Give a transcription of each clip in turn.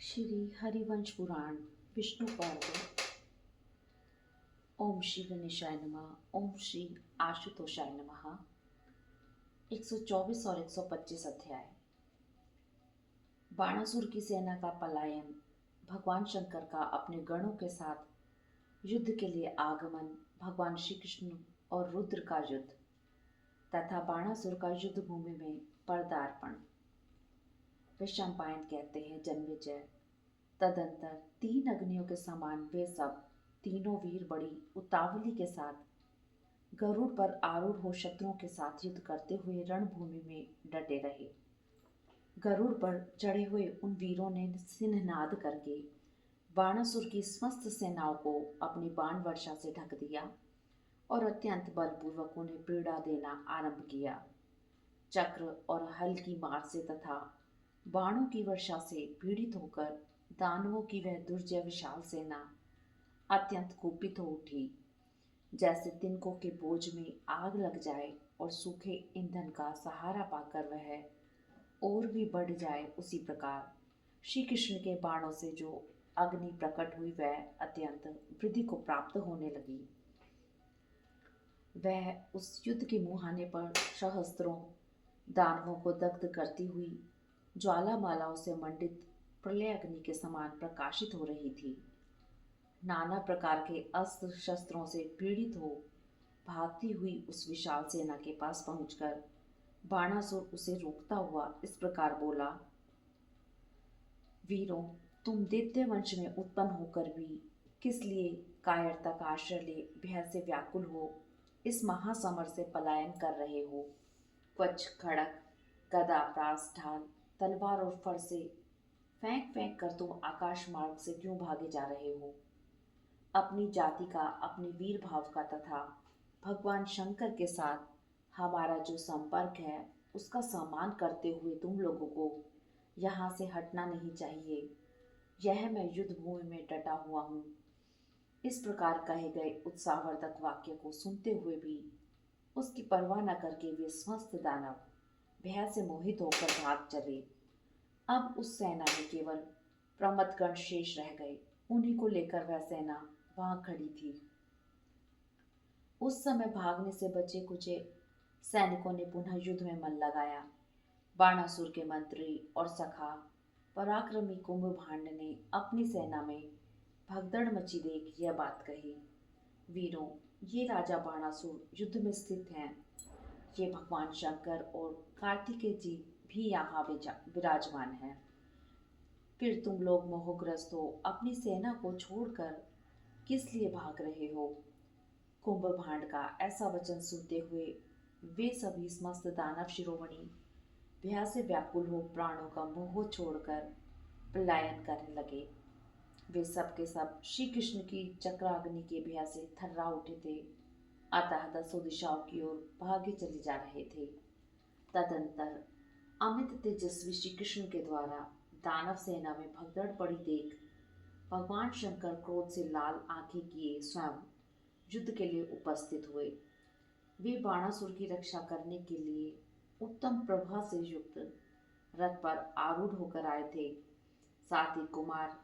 श्री हरिवंश पुराण विष्णु पर्व। ओम श्री गणेशाय नमः। ओम श्री आशुतोषाय नमः। 124 और 125 अध्याय। बाणासुर की सेना का पलायन, भगवान शंकर का अपने गणों के साथ युद्ध के लिए आगमन, भगवान श्री कृष्ण और रुद्र का युद्ध तथा बाणासुर का युद्ध भूमि में पदार्पण। वैशंपायन कहते हैं, जन्मेजय, तदंतर 3 अग्नियों के समान वे सब तीनों वीर बड़ी उतावली के साथ गरुड़ पर आरूढ़ हो शत्रुओं के साथ युद्ध करते हुए रणभूमि में डटे रहे। गरुड़ पर चढ़े हुए उन वीरों ने सिंहनाद करके बाणासुर की समस्त सेनाओं को अपनी बाण वर्षा से ढक दिया और अत्यंत बलपूर्वक उन्हें पीड़ा देना आरंभ किया। चक्र और हल की मार से तथा बाणों की वर्षा से पीड़ित होकर दानवों की वह दुर्जय विशाल सेना अत्यंत कुपित हो उठी। जैसे तिनकों के बोझ में आग लग जाए और सूखे ईंधन का सहारा पाकर वह और भी बढ़ जाए, उसी प्रकार श्री कृष्ण के बाणों से जो अग्नि प्रकट हुई वह अत्यंत वृद्धि को प्राप्त होने लगी। वह उस युद्ध के मुहाने पर सहस्त्रों दानवों को दग्ध करती हुई ज्वालामालाओं से मंडित प्रलय अग्नि के समान प्रकाशित हो रही थी। नाना प्रकार के अस्त्र शस्त्रों से पीड़ित हो भागती हुई उस विशाल सेना के पास पहुंचकर बाणासुर उसे रोकता हुआ इस प्रकार बोला, वीरों, तुम दैत्य वंश में उत्पन्न होकर भी किस लिए कायरता का आश्रय ले भय से व्याकुल हो इस महासमर से पलायन कर रहे हो। क्वच खड़क, गदा, प्रास, ढाल, तलवार और फरसे फेंक फेंक कर तुम आकाश मार्ग से क्यों भागे जा रहे हो? अपनी जाति का, अपने वीर भाव का तथा भगवान शंकर के साथ हमारा जो संपर्क है उसका सम्मान करते हुए तुम लोगों को यहाँ से हटना नहीं चाहिए। यह मैं युद्ध भूमि में डटा हुआ हूँ। इस प्रकार कहे गए उत्साहवर्धक वाक्य को सुनते हुए भी उसकी परवाह न करके वे समस्त दानव भय से मोहित होकर भाग चले। अब उस सेना में केवल प्रमथगण शेष रह गए। उन्हीं को लेकर वह सेना वहां खड़ी थी। उस समय भागने से बचे कुचे सैनिकों ने पुनः युद्ध में मन लगाया। बाणासुर के मंत्री और सखा पराक्रमी कुंभभांड ने अपनी सेना में भगदड़ मची देख यह बात कही, वीरों, ये राजा बाणासुर युद्ध में स्थित हैं। ये भगवान शंकर और कार्तिकेय जी भी यहाँ विराजमान हैं। फिर तुम लोग मोहग्रस्त हो अपनी सेना को छोड़कर किस लिए भाग रहे हो? कुंभभांड का ऐसा वचन सुनते हुए वे सभी समस्त दानव शिरोमणि भय से व्याकुल हो प्राणों का मोह छोड़कर पलायन करने लगे। वे सब के सब श्री कृष्ण की चक्राग्नि के भय से थर्रा उठे थे, अतः दसों दिशाओं की ओर भागे चले जा रहे थे। तदंतर अमित तेजस्वी श्री कृष्ण के द्वारा दानव सेना में भगदड़ पड़ी देख भगवान शंकर क्रोध से लाल आंखें किए स्वयं युद्ध के लिए उपस्थित हुए। वे बाणासुर की रक्षा करने के लिए उत्तम प्रभा से युक्त रथ पर आरूढ़ होकर आए थे। साथ ही कुमार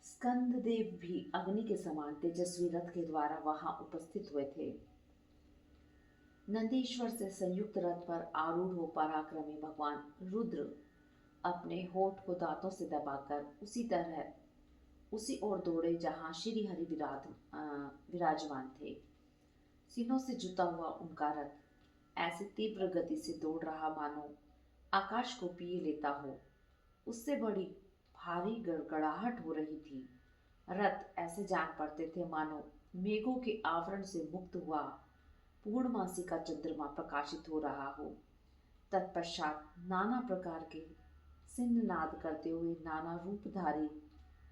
स्कंददेव भी अग्नि के समान तेजस्वी रथ के द्वारा वहां उपस्थित हुए थे। नंदीश्वर से संयुक्त रथ पर आरूढ़ हो पराक्रमी भगवान रुद्र अपने होठ को दांतों से दबाकर उसी ओर दौड़े जहां श्री हरि विराजमान थे। सीनों से जुता हुआ उनका रथ ऐसे तीव्र गति से दौड़ रहा मानो आकाश को पिए लेता हो। उससे बड़ी भारी गड़गड़ाहट हो रही थी। रथ ऐसे जान पड़ते थे मानो मेघों के आवरण से मुक्त हुआ पूर्णमासी का चंद्रमा प्रकाशित हो रहा हो। तत्पश्चात नाना प्रकार के सिंहनाद करते हुए नाना रूपधारी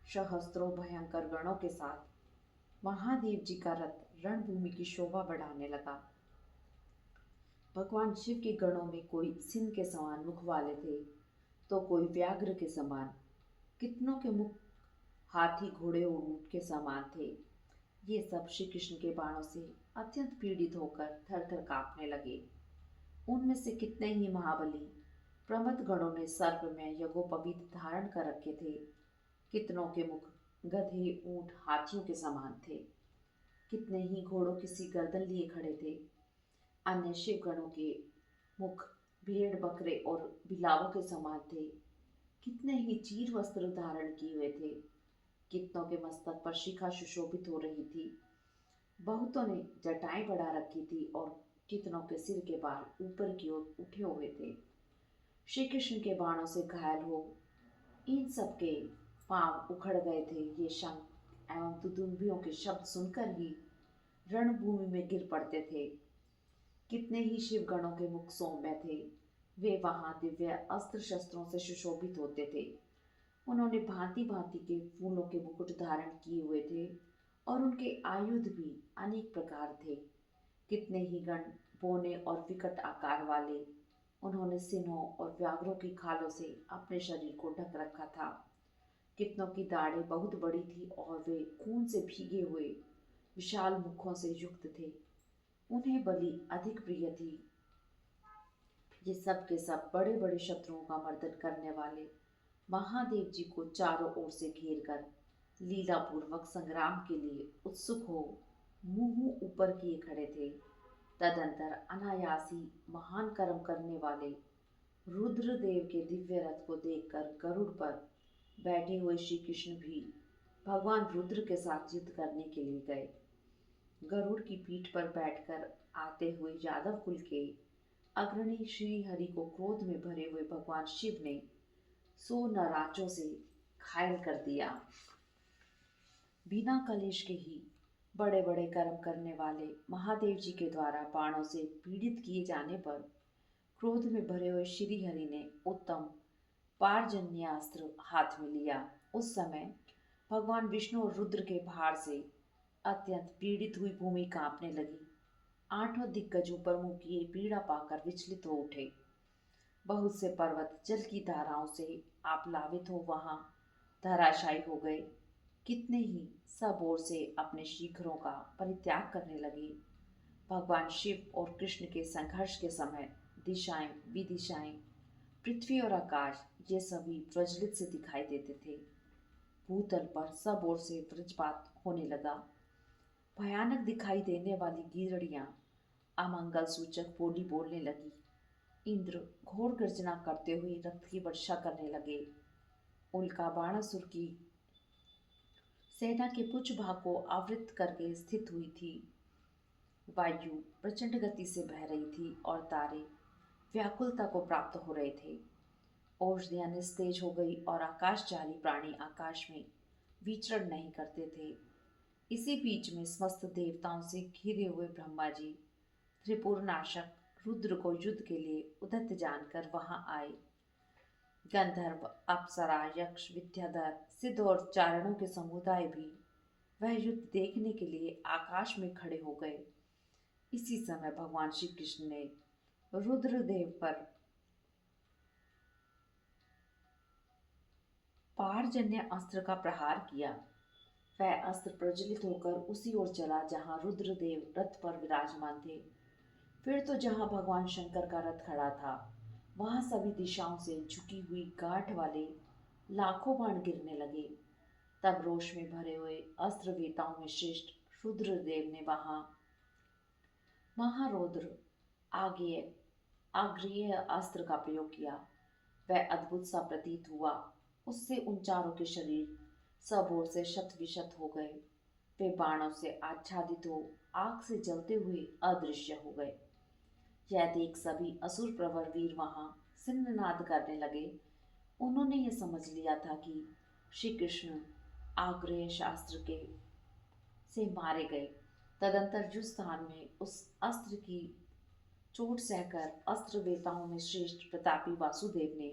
सहस्त्रों भयंकर गणों के साथ महादेव जी का रथ रणभूमि की शोभा बढ़ाने लगा। भगवान शिव के गणों में कोई सिंह के समान मुख वाले थे तो कोई व्याघ्र के समान, कितनों के मुख हाथी, घोड़े और ऊंट के समान थे। ये सब श्री कृष्ण के बाणों से अत्यंत पीड़ित होकर थर थर कांपने लगे। उनमें से कितने ही महाबली प्रमथ गणों ने सर्प में यज्ञोपवीत धारण कर रखे थे। कितनों के मुख गधे, ऊंट, हाथियों के समान थे। कितने ही घोड़ों की सी गर्दन लिए खड़े थे। अन्य शिवगणों के मुख भेड़, बकरे और बिलावों के समान थे। कितने ही चीर वस्त्र धारण किए हुए थे। कितनों के मस्तक पर शिखा सुशोभित हो रही थी। बहुतों ने जटाएं बढ़ा रखी थी और कितनों के सिर के बाल ऊपर की ओर उठे हुए थे। श्री कृष्ण के बाणों से घायल हो इन सब के पांव उखड़ गए थे। ये शंख एवं दुदुम्बियों के शब्द सुनकर ही रणभूमि में गिर पड़ते थे। कितने ही शिवगणों के मुख सौम्य थे। वे वहां दिव्य अस्त्र शस्त्रों से सुशोभित होते थे। उन्होंने भांति भांति के फूलों के मुकुट धारण किए हुए थे और उनके आयुध भी अनेक प्रकार थे। कितने ही गण बौने और विकट आकार वाले। उन्होंने सिंहों और व्याघ्रों की खालों से अपने शरीर को ढक रखा था। कितनों की दाढ़ें बहुत बड़ी थी और वे खून से भीगे हुए विशाल मुखों से युक्त थे। उन्हें बलि अधिक प्रिय थी। ये सब के सब बड़े बड़े शत्रुओं का मर्दन करने वाले महादेव जी को चारों ओर से घेर कर लीला पूर्वक संग्राम के लिए उत्सुक हो मुंह ऊपर किए खड़े थे। तदंतर अनायासी महान कर्म करने वाले रुद्रदेव के दिव्य रथ को देखकर गरुड़ पर बैठे हुए श्री कृष्ण भी भगवान रुद्र के साथ युद्ध करने के लिए गए। गरुड़ की पीठ पर बैठकर आते हुए यादव कुल के अग्रणी श्री हरि को क्रोध में भरे हुए भगवान शिव ने 100 नराचों से घायल कर दिया। बिना कलेश के ही बड़े बड़े कर्म करने वाले महादेव जी के द्वारा बाणों से पीड़ित किए जाने पर क्रोध में भरे हुए श्री हरि ने उत्तम पारजन्यास्त्र हाथ में लिया। उस समय भगवान विष्णु और रुद्र के भार से अत्यंत पीड़ित हुई भूमि कांपने लगी। 8 दिग्गजों पर मुंह किए पीड़ा पाकर विचलित हो उठे। बहुत से पर्वत जल की धाराओं से आप्लावित हो वहां धराशायी हो गए। कितने ही सब ओर से अपने शिखरों का परित्याग करने लगे। भगवान शिव और कृष्ण के संघर्ष के समय दिशाएं विदिशाएं, पृथ्वी और आकाश ये सभी प्रज्वलित से दिखाई देते थे। भूतल पर सब ओर से वज्रपात होने लगा। भयानक दिखाई देने वाली गिरड़ियां अमंगल सूचक बोली बोलने लगी। इंद्र घोर गर्जना करते हुए रक्त की वर्षा करने लगे। उल्का बाणासुर की सेना के कुछ भाग को आवृत करके स्थित हुई थी। वायु प्रचंड गति से बह रही थी और तारे व्याकुलता को प्राप्त हो रहे थे। औषधियां निस्तेज हो गई और आकाशचारी प्राणी आकाश में विचरण नहीं करते थे। इसी बीच में समस्त देवताओं से घिरे हुए ब्रह्मा जी त्रिपुरनाशक रुद्र को युद्ध के लिए उद्यत जानकर वहां आए। गंधर्व, अप्सरा, यक्ष, विद्याधर, सिद्ध और चारणों के समुदाय भी वह युद्ध देखने के लिए आकाश में खड़े हो गए। इसी समय भगवान श्री कृष्ण ने रुद्रदेव पर पारजन्य अस्त्र का प्रहार किया। वह अस्त्र प्रज्वलित होकर उसी ओर चला जहां रुद्रदेव रथ पर विराजमान थे। फिर तो जहां भगवान शंकर का रथ खड़ा था वहां सभी दिशाओं से झुकी हुई गांठ वाले लाखों बाण गिरने लगे। तब रोष में भरे हुए अस्त्र वेताओं में श्रेष्ठ रुद्रदेव ने वहां महारौद्र आग्नेय अस्त्र का प्रयोग किया। वह अद्भुत सा प्रतीत हुआ। उससे उन चारों के शरीर सब ओर से शत विशत हो गए। वे बाणों से आच्छादित हो आग से जलते हुए अदृश्य हो गए। यह देख सभी असुर प्रवर वीर वहां सिंहनाद करने लगे। उन्होंने यह समझ लिया था कि श्री कृष्ण आग्नेय शास्त्र के से मारे गए। तदंतर जिस स्थान में उस अस्त्र की चोट सहकर अस्त्र वेताओं में श्रेष्ठ प्रतापी वासुदेव ने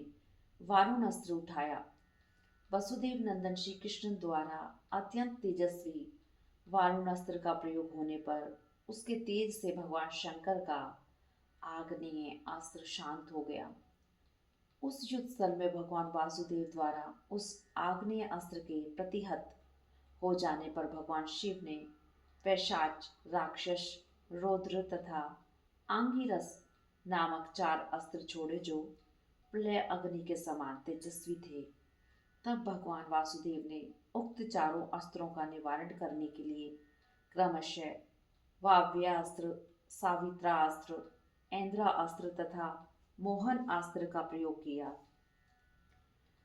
वारुण अस्त्र उठाया। वसुदेव नंदन श्री कृष्ण द्वारा अत्यंत तेजस्वी वारुण अस्त्र का प्रयोग होने पर उसके तेज से भगवान शंकर का आग्नेय अस्त्र शांत हो गया। उस युद्ध स्थल में भगवान वासुदेव द्वारा उस आग्नेय अस्त्र के प्रतिहत हो जाने पर भगवान शिव ने पैशाच, राक्षस, रौद्र तथा आंगिरस नामक 4 अस्त्र छोड़े जो प्रलय अग्नि के समान तेजस्वी थे। तब भगवान वासुदेव ने उक्त चारों अस्त्रों का निवारण करने के लिए क्रमशः वाव्यास्त्र, सावित्रास्त्र, ऐन्द्रास्त्र तथा मोहन अस्त्र का प्रयोग किया।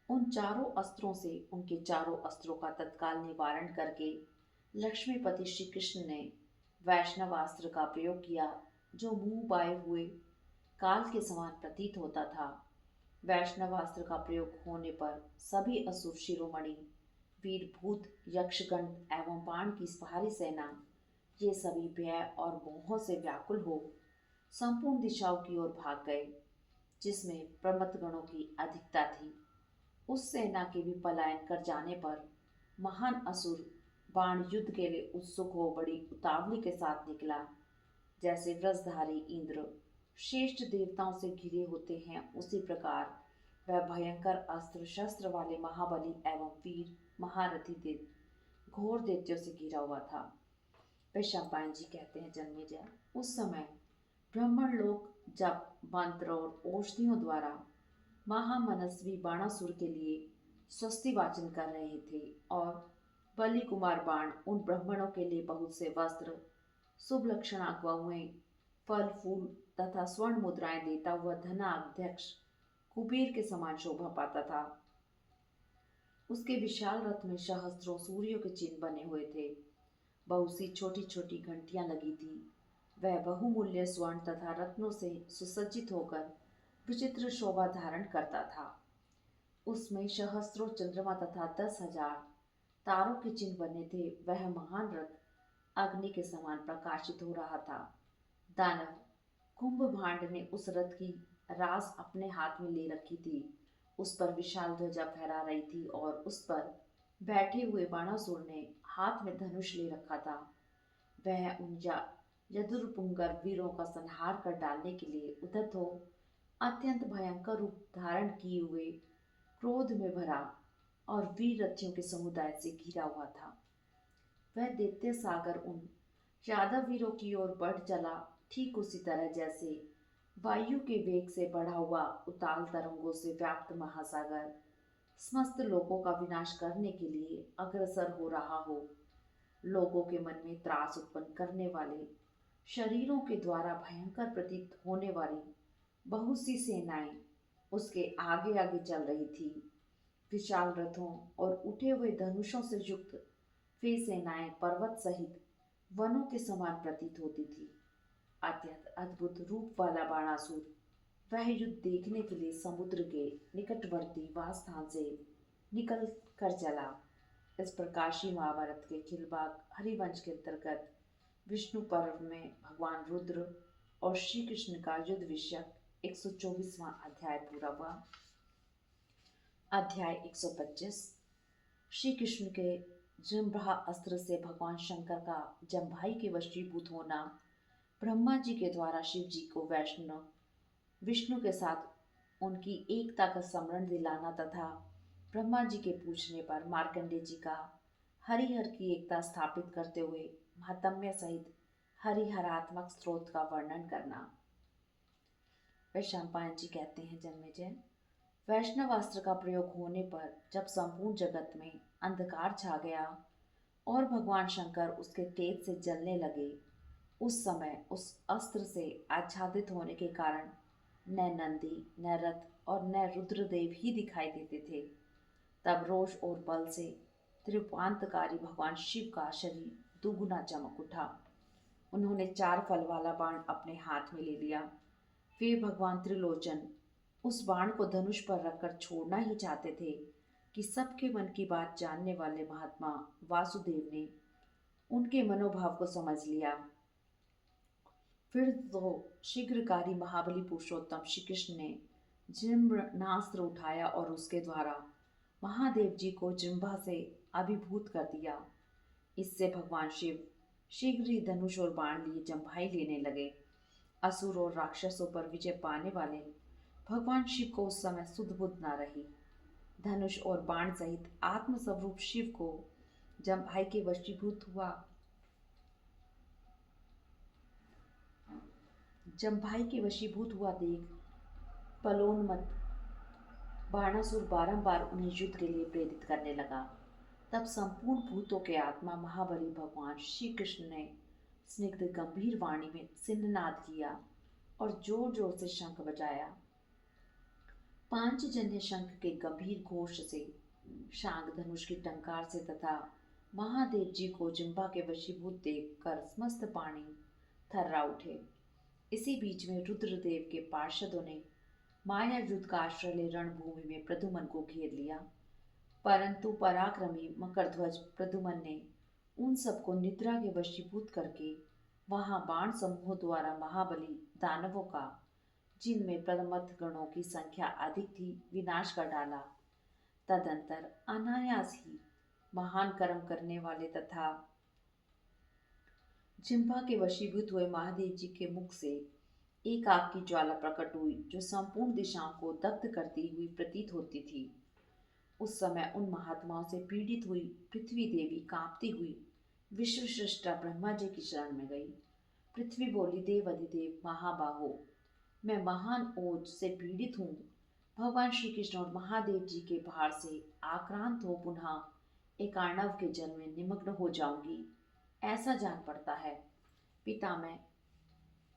उन चारों अस्त्रों से उनके चारों अस्त्रों का तत्काल निवारण करके लक्ष्मीपति श्री कृष्ण ने वैष्णवास्त्र का प्रयोग किया, जो मुंह बाए हुए काल के समान प्रतीत होता था। वैष्णवास्त्र का प्रयोग होने पर सभी असुर शिरोमणि, वीर भूत, यक्षगण एवं बाण की भारी सेना, ये सभी भय और मोह से व्याकुल हो संपूर्ण दिशाओं की ओर भाग गए, जिसमें प्रमथ गणों की अधिकता थी। उस सेना के भी पलायन कर जाने पर महान असुर बाण युद्ध के लिए उत्सुक हो बड़ी उतावली के साथ निकला। जैसे व्रजधारी इंद्र श्रेष्ठ देवताओं से घिरे होते हैं, उसी प्रकार वह भयंकर अस्त्र शस्त्र वाले महाबली एवं वीर महारथी देव घोर दैत्यों से घिरा हुआ था। वैशंपायन जी कहते हैं जन्मेजय, उस समय ब्राह्मण लोग जब मंत्र और औषधियों द्वारा महामनस्वी बाणासुर के लिए स्वस्ति वाचन कर रहे थे और बलि कुमार बाण उन ब्राह्मणों के लिए बहुत से वस्त्र, शुभ लक्षणा गौएं, फल फूल तथा स्वर्ण मुद्राएं देता हुआ धनाध्यक्ष कुबेर के समान शोभा पाता था। उसके विशाल रथ में सहस्त्रों सूर्यों के चिन्ह बने हुए थे। बहुत सी छोटी छोटी घंटियां लगी थी। वह बहुमूल्य स्वर्ण तथा रत्नों से सुसज्जित होकर विचित्र शोभा धारण करता था। उसमें सहस्त्रों चंद्रमा तथा 10,000 तारों के चिन्ह बने थे। वह महान रथ अग्नि के समान प्रकाशित हो रहा था। दानव कुंभभांड ने उस रथ की रास अपने हाथ में ले रखी थी। उस पर विशाल ध्वजा फहरा रही थी और उस पर बैठे हुए बाणासुर ने हाथ में धनुष ले रखा था। वह उन यदुर्पुंगर वीरों का संहार कर डालने के लिए उद्यत हो अत्यंत भयंकर रूप धारण किए हुए क्रोध में भरा और वीर रथियों के समुदाय से घिरा हुआ था। वह दैत्य सागर उन यादव वीरों की ओर बढ़ चला, ठीक उसी तरह जैसे वायु के वेग से बढ़ा हुआ उताल तरंगों से व्याप्त महासागर समस्त लोगों का विनाश करने के लिए अग्रसर हो रहा हो। लोगों के मन में त्रास उत्पन्न करने वाले शरीरों के द्वारा भयंकर प्रतीत होने वाली बहुत सी सेनाएं उसके आगे आगे चल रही थी। विशाल रथों और उठे हुए धनुषों से युक्त वे सेनाएं पर्वत सहित वनों के समान प्रतीत होती थी। अत्यंत अद्भुत रूप वाला बाणासुर वह युद्ध देखने के लिए समुद्र के निकटवर्ती वासस्थान से निकल कर चला। इस प्रकार श्री महाभारत के खिलबाग हरिवंश के अंतर्गत विष्णु पर्व में भगवान रुद्र और श्री कृष्ण का युद्ध विषयक 124वां अध्याय पूरा हुआ। अध्याय 125। श्री कृष्ण के जम्भा अस्त्र से भगवान शंकर का जम्भाई के वशीभूत होना, ब्रह्मा जी के द्वारा शिव जी को विष्णु के साथ उनकी एकता का स्मरण दिलाना तथा ब्रह्मा जी के पूछने पर मार्कंडेय जी का हरिहर की एकता स्थापित करते हुए महात्म्य सहित हरिहरात्मक स्रोत का वर्णन करना। वैशंपायन जी कहते हैं जन्मेजय, वैष्णवास्त्र का प्रयोग होने पर जब संपूर्ण जगत में अंधकार छा गया और भगवान शंकर उसके तेज से जलने लगे, उस समय उस अस्त्र से आच्छादित होने के कारण न नंदी, न रथ और न रुद्रदेव ही दिखाई देते थे। तब रोष और बल से त्रिपांतकारी भगवान शिव का शरीर दुगुना चमक उठा। उन्होंने 4 फल वाला बाण अपने हाथ में ले लिया। वे भगवान त्रिलोचन उस बाण को धनुष पर रखकर छोड़ना ही चाहते थे कि सबके मन की बात जानने वाले महात्मा वासुदेव ने उनके मनोभाव को समझ लिया। फिर तो शीघ्रकारी महाबली पुरुषोत्तम श्री कृष्ण ने जिम्नास्त्र उठाया और उसके द्वारा महादेव जी को जिम्भा से अभिभूत कर दिया। इससे भगवान शिव शीघ्र ही धनुष और बाण लिए जम्भाई लेने लगे। असुर और राक्षसों पर विजय पाने वाले भगवान शिव को उस समय सुध बुध न रही। धनुष और बाण सहित आत्मस्वरूप शिव को जम्भाई के वशीभूत हुआ देख बलोन्मत्त बाणासुर बारंबार उन्हें युद्ध के लिए प्रेरित करने लगा। तब संपूर्ण भूतों के आत्मा महाबली भगवान श्री कृष्ण ने स्निग्ध गंभीर वाणी में सिंहनाद किया और जोर जोर से शंख बजाया। पांचजन्य शंख के गंभीर घोष से, शांग धनुष की टंकार से तथा महादेव जी को जिह्वा के वशीभूत देखकर समस्त प्राणी थर्रा उठे। इसी बीच में रुद्रदेव के पार्षदों ने माया युद्ध का आश्रय ले रणभूमि में प्रद्युम्न को घेर लिया, परंतु पराक्रमी मकरध्वज प्रद्युम्न ने उन सबको निद्रा के वशीभूत करके वहां बाण समूह द्वारा महाबली दानवों का, जिनमें प्रमथ गणों की संख्या अधिक थी, विनाश कर डाला। तदंतर अनायास ही महान कर्म करने वाले तथा जिह्वा के वशीभूत हुए महादेव जी के मुख से एक आग की ज्वाला प्रकट हुई, जो संपूर्ण दिशाओं को दग्ध करती हुई प्रतीत होती थी। उस समय उन महात्माओं से पीड़ित हुई पृथ्वी देवी कांपती हुई विश्व सृष्टा ब्रह्मा जी की शरण में गई। पृथ्वी बोली, देव अधिदेव महाबाहो, मैं महान ओज से पीड़ित हूँ। भगवान श्री कृष्ण और महादेव जी के भार से आक्रांत हो पुनः एक अर्णव के जल में निमग्न हो जाऊंगी, ऐसा जान पड़ता है। पितामह,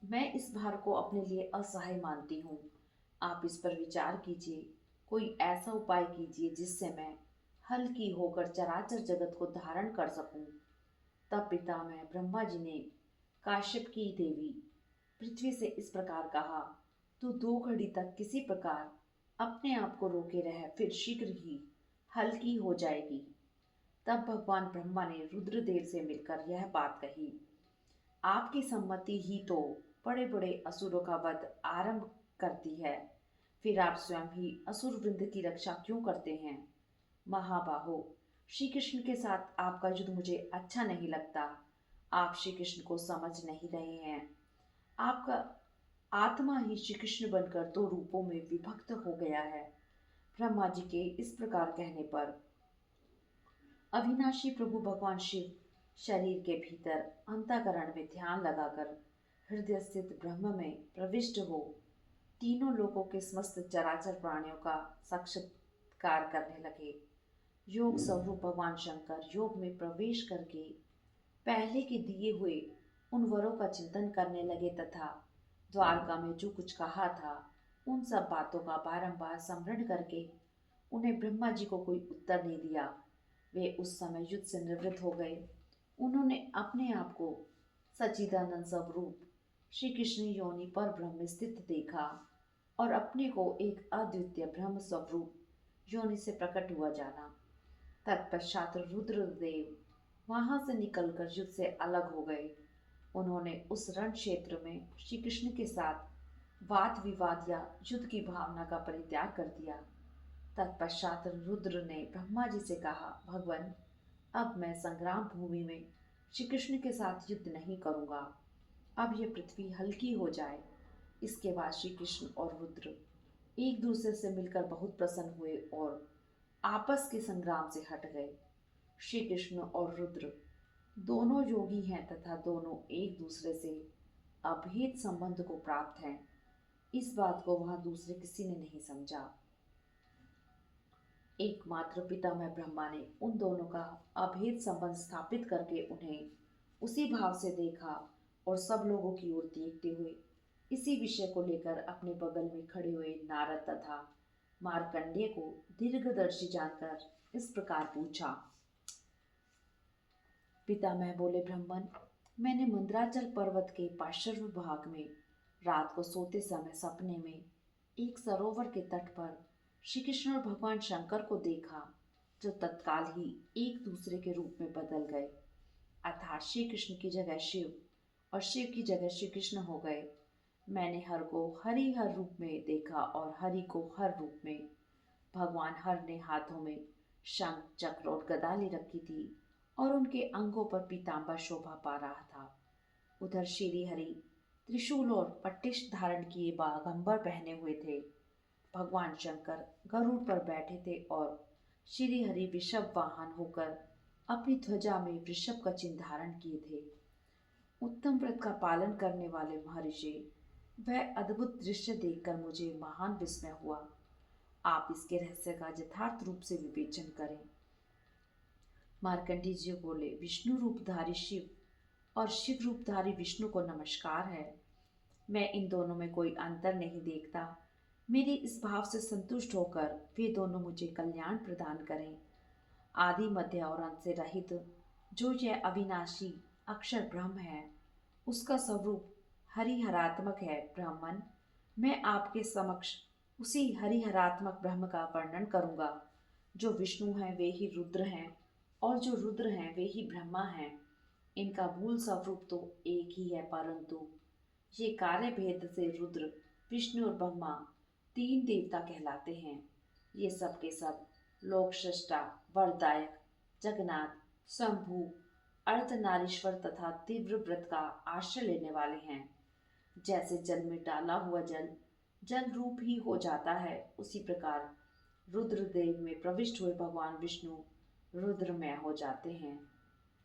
मैं इस भार को अपने लिए असहाय मानती हूँ। आप इस पर विचार कीजिए, कोई ऐसा उपाय कीजिए जिससे मैं हल्की होकर चराचर जगत को धारण कर सकूं। तब पितामह ब्रह्मा जी ने काश्यप की देवी पृथ्वी से इस प्रकार कहा, तू 2 घड़ी तक किसी प्रकार अपने आप को रोके रह, फिर शीघ्र ही हल्की हो जाएगी। तब भगवान ब्रह्मा ने रुद्रदेव से मिलकर यह बात कही, आपकी सम्मति ही तो बड़े बड़े असुरों का वध आरंभ करती है, फिर आप स्वयं ही असुर वृंद की रक्षा क्यों करते हैं? महाबाहो, श्री कृष्ण के साथ आपका युद्ध मुझे अच्छा नहीं लगता। आप श्री कृष्ण को समझ नहीं रहे हैं। आपका आत्मा ही श्री कृष्ण बनकर 2 रूपों में विभक्त हो गया है। ब्रह्मा जी के इस प्रकार कहने पर अविनाशी प्रभु भगवान शिव शरीर के भीतर अंतःकरण में ध्यान लगाकर हृदय स्थित ब्रह्म में प्रविष्ट हो तीनों लोकों के समस्त चराचर प्राणियों का साक्षात्कार करने लगे। योग स्वरूप भगवान शंकर योग में प्रवेश करके पहले के दिए हुए उन वरों का चिंतन करने लगे तथा द्वारका में जो कुछ कहा था उन सब बातों का बारंबार स्मरण करके उन्हें ब्रह्मा जी को कोई उत्तर नहीं दिया। वे उस समय युद्ध से निवृत्त हो गए। उन्होंने अपने आप को सच्चिदानंद स्वरूप श्री कृष्ण योनि पर ब्रह्म में स्थित देखा और अपने को एक अद्वितीय ब्रह्म स्वरूप योनि से प्रकट हुआ जाना। तत्पश्चात रुद्रदेव वहां से निकलकर युद्ध से अलग हो गए। उन्होंने उस रण क्षेत्र में श्री कृष्ण के साथ वाद विवाद या युद्ध की भावना का परित्याग कर दिया। तत्पश्चात रुद्र ने ब्रह्मा जी से कहा, भगवान, अब मैं संग्राम भूमि में श्री कृष्ण के साथ युद्ध नहीं करूंगा। अब यह पृथ्वी हल्की हो जाए। इसके बाद श्री कृष्ण और रुद्र एक दूसरे से मिलकर बहुत प्रसन्न हुए और आपस के संग्राम से हट गए। श्री कृष्ण और रुद्र दोनों योगी हैं तथा दोनों एक दूसरे से अभेद संबंध को प्राप्त हैं। इस बात को वहां दूसरे किसी ने नहीं समझा। एकमात्र पितामह ब्रह्मा ने उन दोनों का अभेद संबंध स्थापित करके उन्हें उसी भाव से देखा और सब लोगों की ओर देखते हुए इसी विषय को लेकर अपने बगल में खड़े हुए नारद तथा मार्कंडेय को दीर्घदर्शी जानकर इस प्रकार पूछा। पितामह बोले, ब्रह्मन, मैंने मंदराचल पर्वत के पार्श्व भाग में रात को सोते समय सपने में एक सरोवर के तट पर श्री कृष्ण और भगवान शंकर को देखा, जो तत्काल ही एक दूसरे के रूप में बदल गए, अर्थात श्री कृष्ण की जगह शिव और शिव की जगह श्री कृष्ण हो गए। मैंने हर को हरि हर रूप में देखा और हरि को हर रूप में। भगवान हर ने हाथों में शंख चक्र और गदा ले रखी थी और उनके अंगों पर पीतांबर शोभा पा रहा था। उधर श्री हरि त्रिशूल और पट्टिश धारण किए बागंबर पहने हुए थे। भगवान शंकर गरुड़ पर बैठे थे और श्री हरि वृषभ वाहन होकर अपनी ध्वजा में वृषभ का चिन्ह धारण किए थे। उत्तम व्रत का पालन करने वाले महर्षि, वह अद्भुत दृश्य देखकर मुझे महान विस्मय हुआ। आप इसके रहस्य का यथार्थ रूप से विवेचन करें। मार्कंडेय जी बोले, विष्णु रूपधारी शिव और शिव रूपधारी विष्णु को नमस्कार है। मैं इन दोनों में कोई अंतर नहीं देखता। मेरे इस भाव से संतुष्ट होकर वे दोनों मुझे कल्याण प्रदान करें। आदि मध्य और अंत से रहित जो यह अविनाशी अक्षर ब्रह्म है, उसका स्वरूप हरिहरात्मक है। ब्राह्मण, मैं आपके समक्ष उसी हरिहरात्मक ब्रह्म का वर्णन करूंगा। जो विष्णु हैं वे ही रुद्र हैं, और जो रुद्र हैं वे ही ब्रह्मा हैं। इनका मूल स्वरूप तो एक ही है, परंतु ये कार्य भेद से रुद्र, विष्णु और ब्रह्मा तीन देवता कहलाते हैं। ये सब के सब लोक सृष्टा, वरदायक, जगन्नाथ, शंभु, अर्धनारीश्वर तथा तीव्र व्रत का आश्रय लेने वाले हैं। जैसे जल में डाला हुआ जल जल रूप ही हो जाता है, उसी प्रकार रुद्रदेव में प्रविष्ट हुए भगवान विष्णु रुद्रमय हो जाते हैं।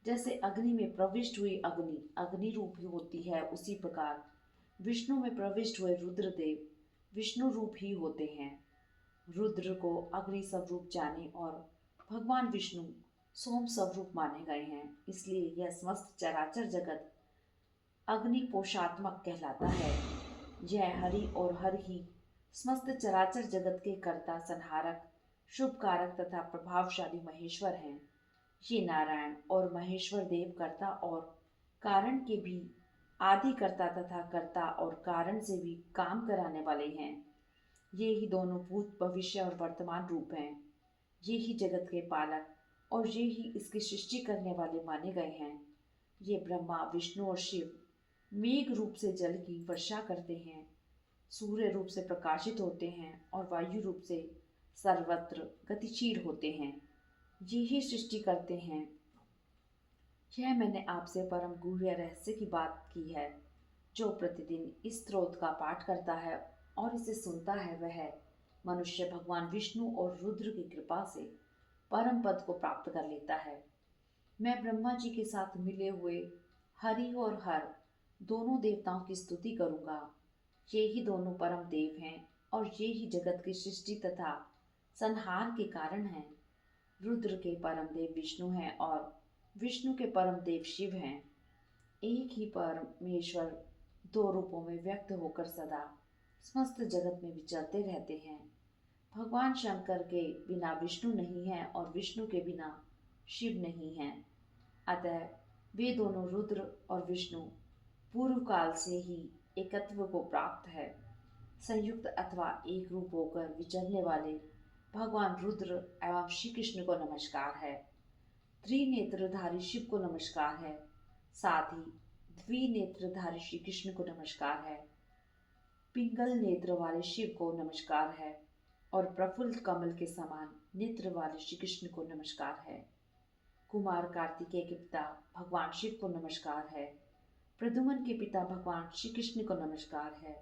जैसे अग्नि में प्रविष्ट हुई अग्नि अग्नि रूप ही होती है, उसी प्रकार विष्णु में प्रविष्ट हुए रुद्रदेव विष्णु रूप ही होते हैं। रुद्र को अग्नि स्वरूप जाने और भगवान विष्णु सोम स्वरूप माने गए हैं, इसलिए यह समस्त चराचर जगत अग्नि पोषात्मक कहलाता है। यह हरि और हर ही समस्त चराचर जगत के कर्ता, संहारक, शुभकारक तथा प्रभावशाली महेश्वर हैं। ये नारायण और महेश्वर देव कर्ता और कारण के भी आदि कर्ता तथा कर्ता और कारण से भी काम कराने वाले हैं। ये ही दोनों भूत, भविष्य और वर्तमान रूप हैं। ये ही जगत के पालक और ये ही इसकी सृष्टि करने वाले माने गए हैं। ये ब्रह्मा, विष्णु और शिव मेघ रूप से जल की वर्षा करते हैं, सूर्य रूप से प्रकाशित होते हैं और वायु रूप से सर्वत्र गतिशील होते हैं। ये ही सृष्टि करते हैं। यह मैंने आपसे परम गूढ़ रहस्य की बात की है। जो प्रतिदिन इस स्त्रोत का पाठ करता है और इसे सुनता है, वह मनुष्य भगवान विष्णु और रुद्र की कृपा से परम पद को प्राप्त कर लेता है। मैं ब्रह्मा जी के साथ मिले हुए हरि और हर दोनों देवताओं की स्तुति करूंगा। ये ही दोनों परम देव हैं और ये ही जगत की सृष्टि तथा संहार के कारण हैं। रुद्र के परम देव विष्णु हैं और विष्णु के परम देव शिव हैं। एक ही परमेश्वर दो रूपों में व्यक्त होकर सदा समस्त जगत में विचरते रहते हैं। भगवान शंकर के बिना विष्णु नहीं है और विष्णु के बिना शिव नहीं है। अतः वे दोनों रुद्र और विष्णु पूर्व काल से ही एकत्व को प्राप्त है। संयुक्त अथवा एक रूप होकर विचरने वाले भगवान रुद्र एवं श्री कृष्ण को नमस्कार है। त्रिनेत्रधारी शिव को नमस्कार है। साथ ही द्विनेत्रधारी श्री कृष्ण को नमस्कार है। पिंगल नेत्र वाले शिव को नमस्कार है और प्रफुल्ल कमल के समान नेत्र वाले श्री कृष्ण को नमस्कार है। कुमार कार्तिकेय के पिता भगवान शिव को नमस्कार है। प्रद्युम्न के पिता भगवान श्री कृष्ण को नमस्कार है।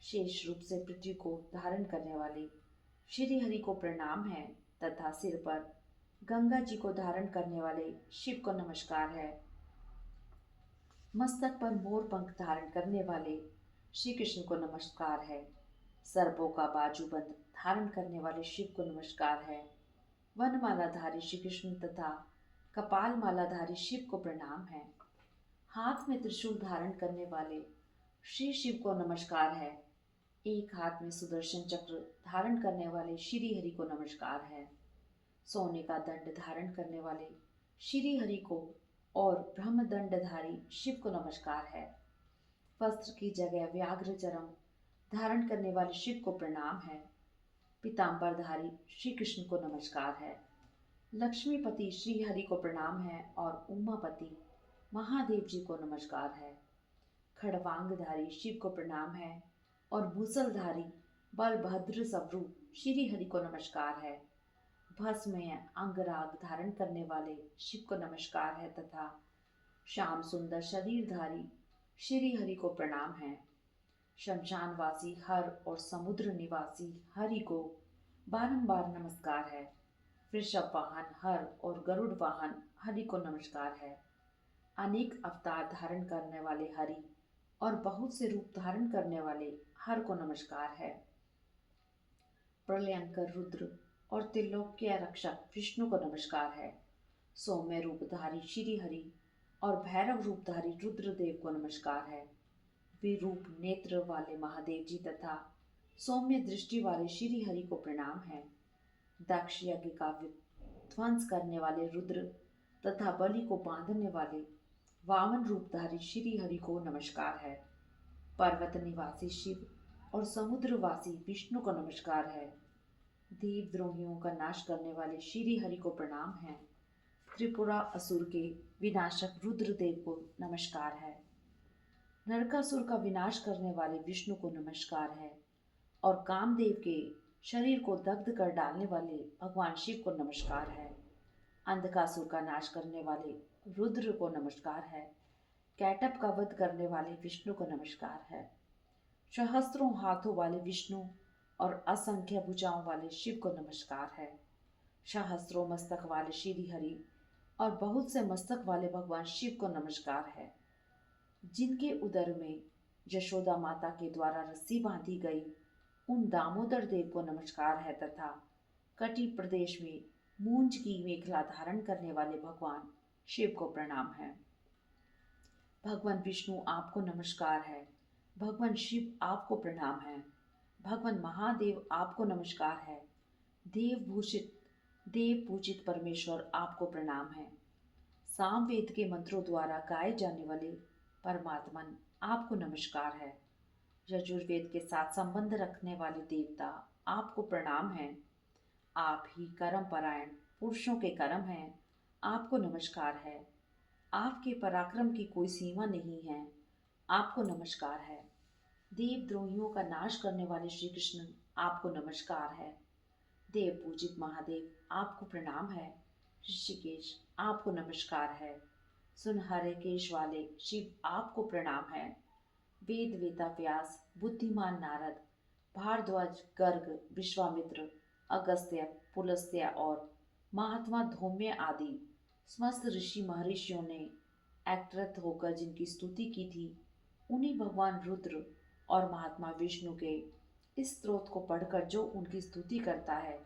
शेष रूप से पृथ्वी को धारण करने वाले श्री हरि को प्रणाम है तथा सिर पर गंगा जी को धारण करने वाले शिव को नमस्कार है। मस्तक पर मोर पंख धारण करने वाले श्री कृष्ण को नमस्कार है। सर्पों का बाजूबंद धारण करने वाले शिव को नमस्कार है। वनमालाधारी श्री कृष्ण तथा कपाल मालाधारी शिव को प्रणाम है। हाथ में त्रिशूल धारण करने वाले श्री शिव को नमस्कार है। एक हाथ में सुदर्शन चक्र धारण करने वाले श्री हरि को नमस्कार है। सोने का दंड धारण करने वाले श्री हरि को और ब्रह्मदंडधारी शिव को नमस्कार है। वस्त्र की जगह व्याघ्र चरम धारण करने वाले शिव को प्रणाम है। पीतांबरधारी श्री कृष्ण को नमस्कार है। लक्ष्मीपति श्री हरि को प्रणाम है और उमापति महादेव जी को नमस्कार है। खड़वांगधारी शिव को प्रणाम है और मूसलधारी बलभद्र स्वरूप श्री हरि को नमस्कार है। भस्म अंगराग धारण करने वाले शिव को नमस्कार है तथा श्याम सुंदर शरीरधारी श्री हरि को प्रणाम है। शमशानवासी हर और समुद्र निवासी हरि को बारंबार नमस्कार है। वृषभ वाहन हर और गरुड़ वाहन हरि को नमस्कार है। अनेक अवतार धारण करने वाले हरि और बहुत से रूप धारण करने वाले हर को नमस्कार है। प्रलयंकर रुद्र और त्रिलोक्य रक्षक विष्णु को नमस्कार है। सौम्य रूपधारी श्री हरि और भैरव रूपधारी रुद्रदेव को नमस्कार है। विरूप नेत्र वाले महादेव जी तथा सौम्य दृष्टि वाले श्री हरि को प्रणाम है। दक्ष यज्ञ का विध्वंस करने वाले रुद्र तथा बलि को बांधने वाले वामन रूपधारी श्री हरि को नमस्कार है। पर्वत निवासी शिव और समुद्रवासी विष्णु को नमस्कार है। देवद्रोहियों का नाश करने वाले श्री हरि को प्रणाम है। त्रिपुरा असुर के विनाशक रुद्रदेव को नमस्कार है। नरकासुर का विनाश करने वाले विष्णु को नमस्कार है और कामदेव के शरीर को दग्ध कर डालने वाले भगवान शिव को नमस्कार है। अंधकासुर का नाश करने वाले रुद्र को नमस्कार है। कैटअप का वध करने वाले विष्णु को नमस्कार है। सहस्त्रों हाथों वाले विष्णु और असंख्य भुजाओं वाले शिव को नमस्कार है। सहस्त्रों मस्तक वाले श्री हरि और बहुत से मस्तक वाले भगवान शिव को नमस्कार है। जिनके उदर में यशोदा माता के द्वारा रस्सी बांधी गई उन दामोदर देव को नमस्कार है तथा कटी प्रदेश में मूंज की मेखला धारण करने वाले भगवान शिव को प्रणाम है। भगवान विष्णु आपको नमस्कार है। भगवान शिव आपको प्रणाम है। भगवान महादेव आपको नमस्कार है। देव पूजित परमेश्वर आपको प्रणाम है। सामवेद के मंत्रों द्वारा गाए जाने वाले परमात्मन आपको नमस्कार है। यजुर्वेद के साथ संबंध रखने वाले देवता आपको प्रणाम है। आप ही कर्म परायण पुरुषों के कर्म हैं। आपको नमस्कार है। आपके पराक्रम की कोई सीमा नहीं है। आपको नमस्कार है। देवद्रोहियों का नाश करने वाले श्री कृष्ण आपको नमस्कार है। देव पूजित महादेव आपको प्रणाम है। ऋषिकेश आपको नमस्कार है। सुनहरे केश वाले शिव आपको प्रणाम है। वेद वेता व्यास बुद्धिमान नारद भारद्वाज गर्ग विश्वामित्र अगस्त्य पुलस्त्य और महात्मा धौम्य आदि समस्त ऋषि महर्षियों ने एकत्रित होकर जिनकी स्तुति की थी उन्हीं भगवान रुद्र और महात्मा विष्णु के इस स्तोत्र को पढ़कर जो उनकी स्तुति करता है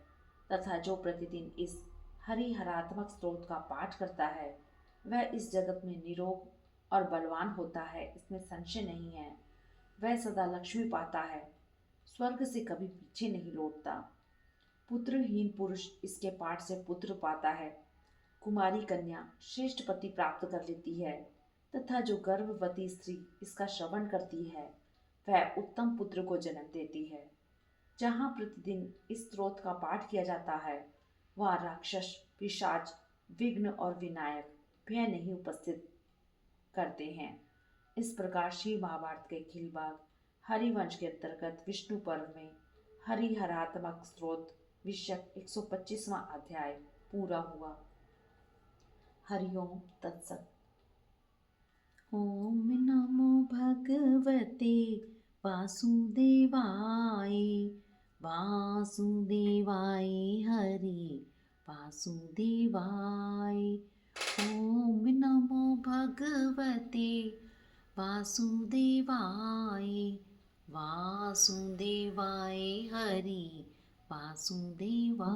तथा जो प्रतिदिन इस हरिहरात्मक स्तोत्र का पाठ करता है वह इस जगत में निरोग और बलवान होता है, इसमें संशय नहीं है। वह सदा लक्ष्मी पाता है, स्वर्ग से कभी पीछे नहीं लौटता। पुत्रहीन पुरुष इसके पाठ से पुत्र पाता है। कुमारी कन्या श्रेष्ठ पति प्राप्त कर लेती है तथा जो गर्भवती स्त्री इसका श्रवण करती है वह उत्तम पुत्र को जन्म देती है। जहाँ प्रतिदिन इस स्तोत्र का पाठ किया जाता है वहाँ राक्षस पिशाच विघ्न और विनायक भय नहीं उपस्थित करते हैं। इस प्रकार श्री महाभारत के खिलबाग हरिवंश के अंतर्गत विष्णु पर्व में हरिहरात्मक स्तोत्र विषयक 125वां अध्याय पूरा हुआ। हरिओम तत्सत। ओम नमो भगवते वासुदेवाय वासुदेवाय हरि वासुदेवाय। ओम नमो भगवते वासुदेवाय वासुदेवाय हरि वासुदेवाय।